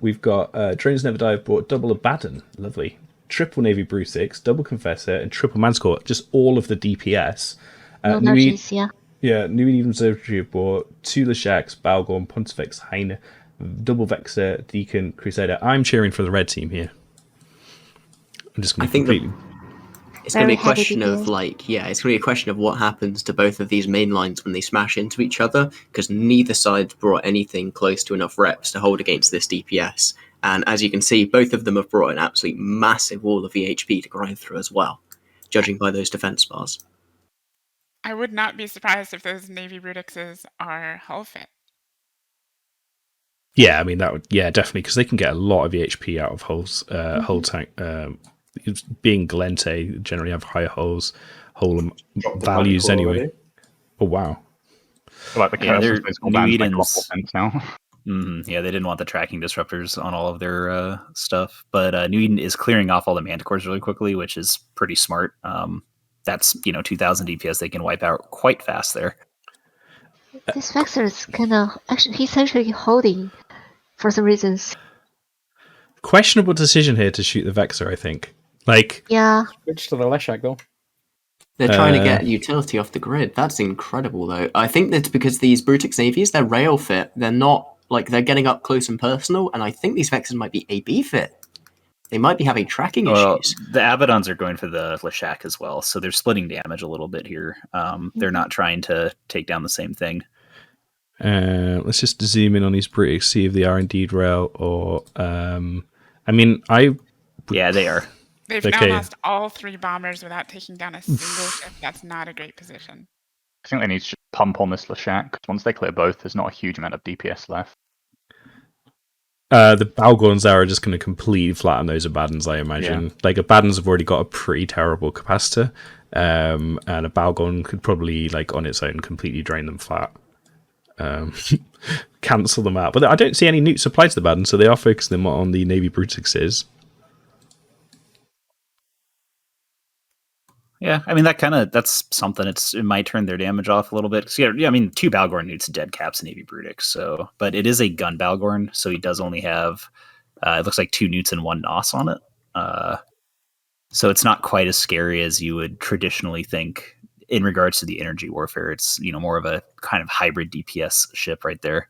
we've got Drones Never Die have brought double Abaddon, lovely, triple Navy Brutix, double Confessor, and triple Manscore, just all of the DPS. No nudges, yeah. Yeah, New Eden Observatory have brought 2 Leshaks, Balgorn, Pontifex, Heine, double Vexer, Deacon, Crusader. I'm cheering for the red team here. I'm just going to completely... It's going to be a question of it's going to be a question of what happens to both of these main lines when they smash into each other, because neither side brought anything close to enough reps to hold against this DPS. And as you can see, both of them have brought an absolute massive wall of VHP to grind through as well, judging by those defense bars. I would not be surprised if those Navy Brutixes are hull fit. Yeah, I mean, that would, definitely, because they can get a lot of VHP out of hulls, hull tank. Being Galente, generally have higher hull values anyway. Already. Oh, wow. Like the New Eden's now. Yeah, they didn't want the tracking disruptors on all of their stuff, but New Eden is clearing off all the Manticores really quickly, which is pretty smart. That's 2,000 DPS they can wipe out quite fast there. This Vexer is he's actually holding for some reasons. Questionable decision here to shoot the Vexer, I think. Switch to the Leshak though. They're trying to get utility off the grid. That's incredible, though. I think that's because these Brutix Navies, they're rail fit. They're not, they're getting up close and personal, and I think these Vexers might be AB fit. They might be having tracking issues. The Abaddons are going for the Leshak as well, so they're splitting damage a little bit here. They're not trying to take down the same thing. Let's just zoom in on these Brutix, see if they are indeed rail, or... Yeah, they are. They've now lost all 3 bombers without taking down a single ship. That's not a great position. I think they need to pump on this Leshak, because once they clear both, there's not a huge amount of DPS left. The Balgorns are just going to completely flatten those Abaddons, I imagine. Yeah. Abaddons have already got a pretty terrible capacitor, and a Balgorn could probably, on its own, completely drain them flat. Cancel them out. But I don't see any nukes applied to the Abaddon, so they are focusing them on the Navy Brutixes. Yeah, I mean, that's something. It might turn their damage off a little bit. So, yeah, I mean, 2 Balgorn nukes dead caps Navy Brutix. So, but it is a gun Balgorn, so he does only have, it looks like 2 newts and 1 NOS on it. So it's not quite as scary as you would traditionally think in regards to the energy warfare. It's, more of a kind of hybrid DPS ship right there.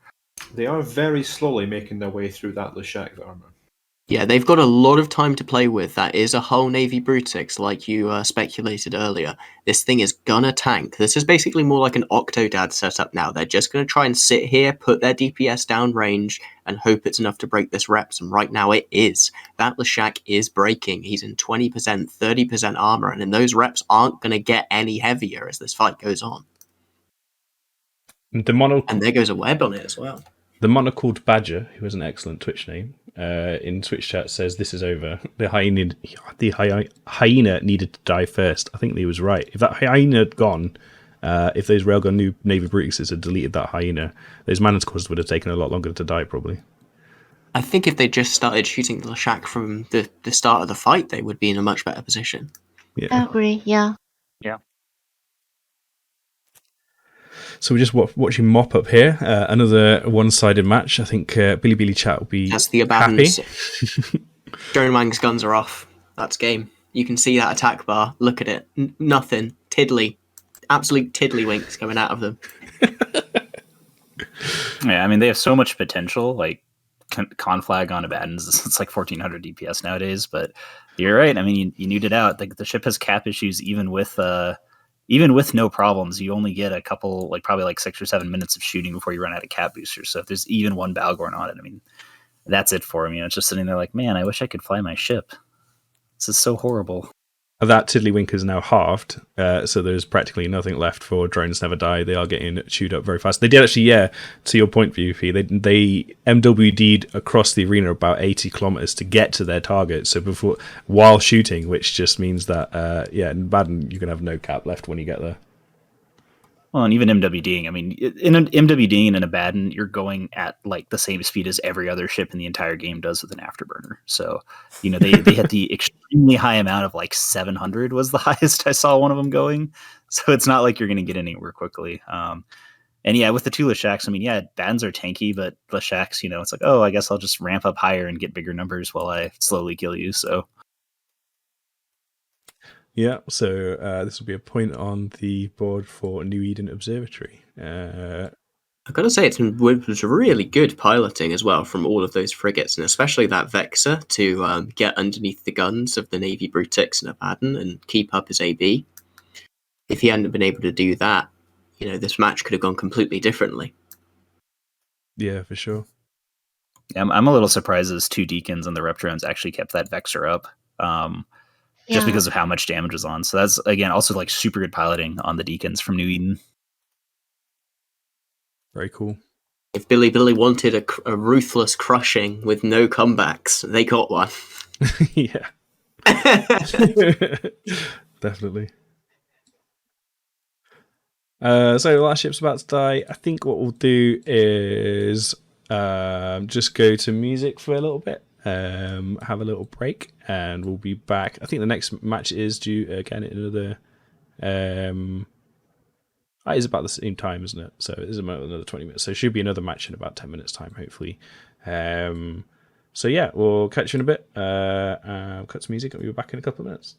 They are very slowly making their way through that Leshak armor. Yeah, they've got a lot of time to play with. That is a whole Navy Brutix, like you speculated earlier. This thing is gonna tank. This is basically more like an Octodad setup now. They're just gonna try and sit here, put their DPS down range, and hope it's enough to break this reps. And right now it is. That Leshak is breaking. He's in 20%, 30% armor, and those reps aren't gonna get any heavier as this fight goes on. And there goes a web on it as well. The monocled Badger, who has an excellent Twitch name, in Twitch chat says this is over. The hyena needed to die first. I think he was right. If that hyena had gone, if those Railgun new Navy Brutixes had deleted that hyena, those Manticores would have taken a lot longer to die, probably. I think if they just started shooting the Leshak from the start of the fight, they would be in a much better position. Yeah. I agree, yeah. Yeah. So we're just watching mop up here. Another one-sided match. I think Billy Chat will be That's the Abaddons. Drone Wang's guns are off. That's game. You can see that attack bar. Look at it. Nothing. Tiddly. Absolute tiddlywinks coming out of them. Yeah, I mean, they have so much potential. Conflag on Abaddons, it's like 1,400 DPS nowadays. But you're right. I mean, you neuted out. The ship has cap issues even with no problems. You only get a couple, probably 6 or 7 minutes of shooting before you run out of cap boosters. So if there's even 1 Balgorn on it, I mean, that's it for him. It's just sitting there man, I wish I could fly my ship. This is so horrible. That Tiddlywink is now halved, so there's practically nothing left for Drones Never Die. They are getting chewed up very fast. They did actually, to your point, VP, they MWD'd across the arena about 80 kilometers to get to their target. So while shooting, which just means that, in Baden, you can have no cap left when you get there. Well, and even MWDing, I mean, in an MWDing and in a Abaddon, you're going at the same speed as every other ship in the entire game does with an afterburner. So, they hit the extremely high amount of 700 was the highest I saw one of them going. So it's not like you're going to get anywhere quickly. And yeah, with the two Leshaks, I mean, yeah, Battens are tanky, but Leshaks, it's like, oh, I guess I'll just ramp up higher and get bigger numbers while I slowly kill you. So Yeah, so this will be a point on the board for New Eden Observatory. I've got to say, it was really good piloting as well from all of those frigates, and especially that Vexor to get underneath the guns of the Navy Brutix and Abaddon and keep up his AB. If he hadn't been able to do that, this match could have gone completely differently. Yeah, for sure. yeah, I'm a little surprised those two Deacons and the Reptrons actually kept that Vexor up. Just because of how much damage was on. So that's, again, also like super good piloting on the Deacons from New Eden. Very cool. If Billy wanted a ruthless crushing with no comebacks, they got one. Yeah. Definitely. So the last ship's about to die. I think what we'll do is just go to music for a little bit. Have a little break, and we'll be back. I think the next match is due again in another. It is about the same time, isn't it? So it is about another 20 minutes. So it should be another match in about 10 minutes' time, hopefully. So yeah, we'll catch you in a bit. Cut to music, and we'll be back in a couple of minutes.